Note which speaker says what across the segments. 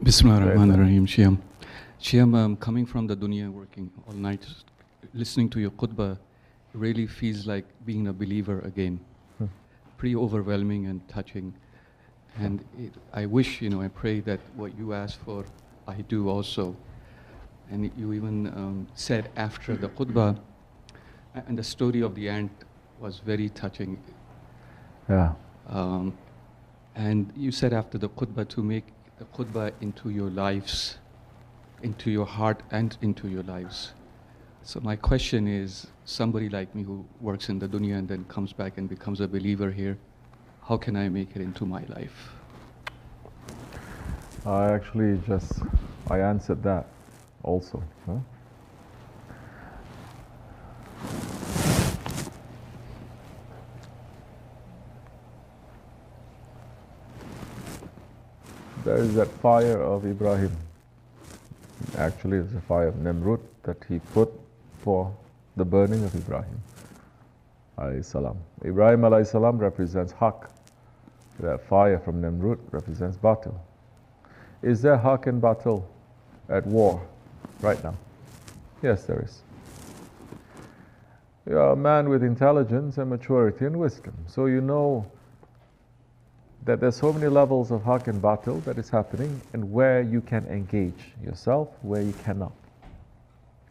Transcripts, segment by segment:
Speaker 1: BismillahirRahmanirRahim. Shyam, coming from the dunya, working all night, listening to your khutbah really feels like being a believer again. Pretty overwhelming and touching. And I wish, I pray that what you ask for, I do also. And you even said after the khutbah, and the story of the ant was very touching.
Speaker 2: Yeah.
Speaker 1: And you said after the khutbah to make the khutbah into your lives, into your heart and into your lives. So my question is, somebody like me who works in the dunya and then comes back and becomes a believer here, how can I make it into my life?
Speaker 2: I answered that also. Huh? There is that fire of Ibrahim. Actually, it's the fire of Nimrud that he put for the burning of Ibrahim alayhi salam. Ibrahim alayhi salam represents haq. That fire from Nimrud represents batil. Is there haq and batil at war right now? Yes, there is. You are a man with intelligence and maturity and wisdom, so you know that there's so many levels of haq and batil that is happening, and where you can engage yourself, where you cannot.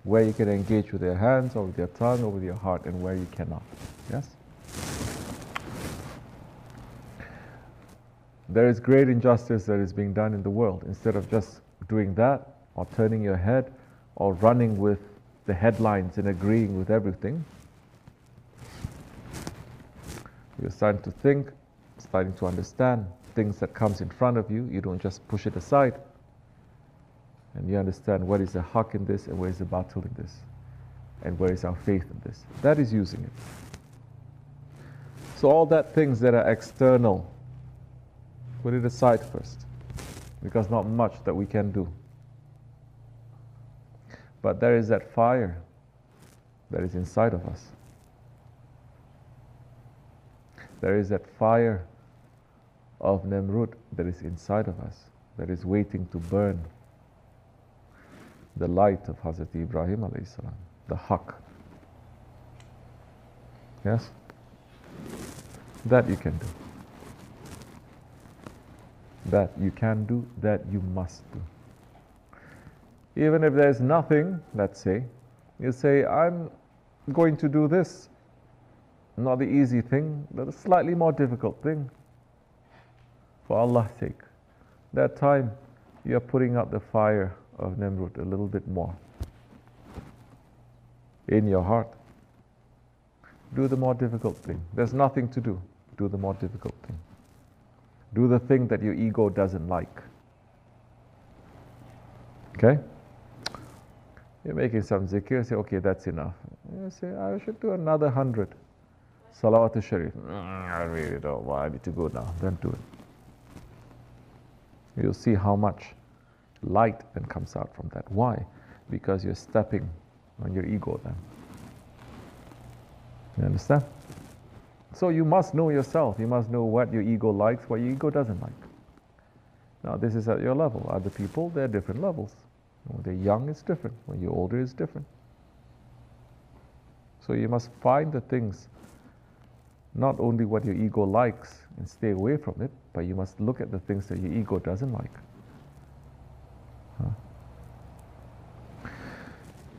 Speaker 2: Where you can engage with your hands, or with your tongue, or with your heart, and where you cannot. Yes? There is great injustice that is being done in the world. Instead of just doing that, or turning your head, or running with the headlines and agreeing with everything, you're starting to think, starting to understand things that comes in front of you. You don't just push it aside, and you understand what is the haq in this and where is the batil in this, and where is our faith in this. That is using it. So all that things that are external, put it aside first, because not much that we can do. But there is that fire that is inside of us. There is that fire of Nimrud that is inside of us, that is waiting to burn the light of Hazrat Ibrahim alayhi salam, the haq. Yes? That you can do. That you can do, that you must do. Even if there's nothing, let's say, you say, I'm going to do this. Not the easy thing, but a slightly more difficult thing. For Allah's sake. That time, you're putting out the fire of Nimrud a little bit more. In your heart. Do the more difficult thing. There's nothing to do. Do the more difficult thing. Do the thing that your ego doesn't like. Okay? You're making some zikr, say, okay, that's enough. You say, I should do another 100. Salawat al-Sharif. I really don't want, I need to go now. Don't do it. You'll see how much light then comes out from that. Why? Because you're stepping on your ego then. You understand? So you must know yourself. You must know what your ego likes, what your ego doesn't like. Now this is at your level. Other people, they're different levels. When they're young, it's different. When you're older, it's different. So you must find the things, not only what your ego likes and stay away from it, but you must look at the things that your ego doesn't like.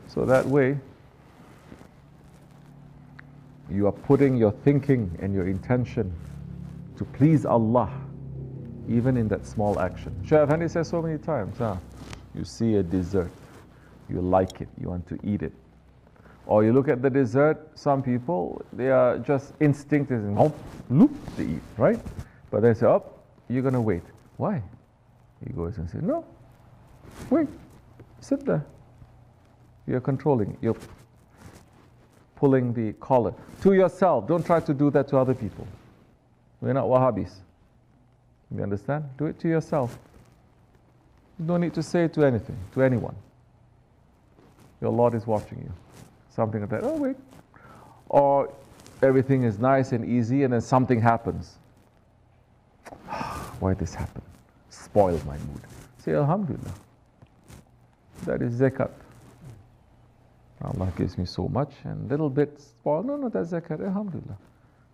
Speaker 2: So that way, you are putting your thinking and your intention to please Allah, even in that small action. Shaykh Afandi says so many times, you see a dessert, you like it, you want to eat it. Or you look at the dessert, some people, they are just instinctive, they eat, right? But they say, oh, you're going to wait. Why? He goes and says, no, wait, sit there. You're controlling it. You're pulling the collar. To yourself. Don't try to do that to other people. We're not Wahhabis. You understand? Do it to yourself. You don't need to say it to anything, to anyone. Your Lord is watching you. Something like that. Oh, wait. Or everything is nice and easy and then something happens. Why this happened? Spoiled my mood. Say Alhamdulillah. That is zakat. Allah gives me so much and little bits. Well, no, that's zakat. Alhamdulillah.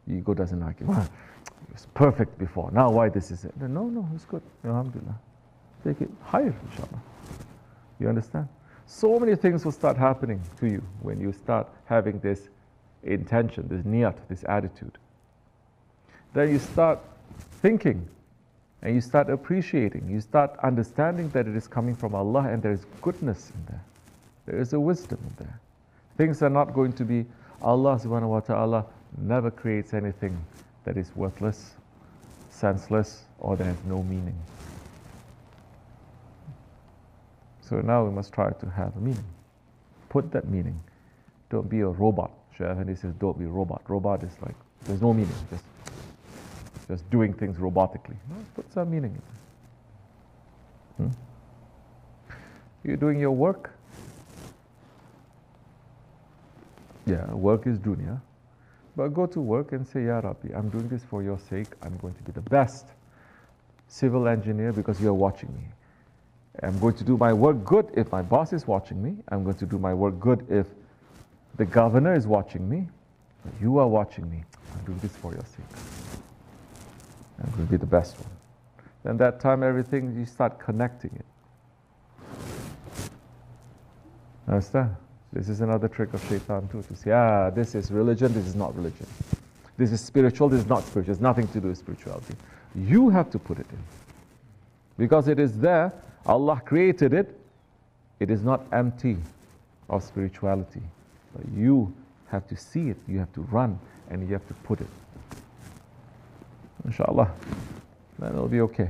Speaker 2: Ego doesn't argue. It was perfect before. Now why this is it? No, it's good. Alhamdulillah. Take it higher, inshallah. You understand? So many things will start happening to you when you start having this intention, this niyat, this attitude. Then you start thinking and you start appreciating. You start understanding that it is coming from Allah and there is goodness in there. There is a wisdom in there. Things are not going to be, Allah subhanahu wa ta'ala never creates anything that is worthless, senseless, or that has no meaning. So now we must try to have a meaning. Put that meaning. Don't be a robot. Shaykh Effendi says, don't be a robot. Robot is like, there's no meaning. Just doing things robotically. No, put some meaning in it. You're doing your work. Yeah, work is dunya. But go to work and say, Ya Rabbi, I'm doing this for your sake. I'm going to be the best civil engineer because you're watching me. I'm going to do my work good if my boss is watching me. I'm going to do my work good if the governor is watching me. You are watching me. I'm doing this for your sake. I'm going to be the best one. Then that time everything, you start connecting it. Understand? This is another trick of shaitan too, to say, this is religion, this is not religion. This is spiritual, this is not spiritual. It's nothing to do with spirituality. You have to put it in. Because it is there, Allah created it, it is not empty of spirituality. But you have to see it, you have to run, and you have to put it. Inshallah, then it'll be okay.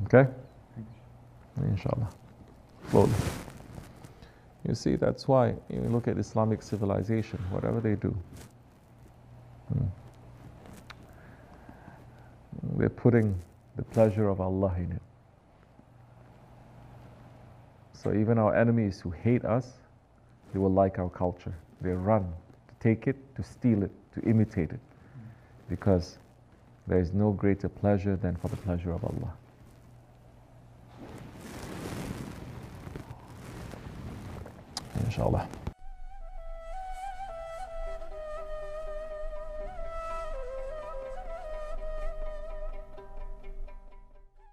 Speaker 2: Okay? Inshallah. Slowly. You see, that's why you look at Islamic civilization, whatever they do, they're putting the pleasure of Allah in it. So even our enemies who hate us, they will like our culture. They run to take it, to steal it, to imitate it. Because there is no greater pleasure than for the pleasure of Allah. Inshallah.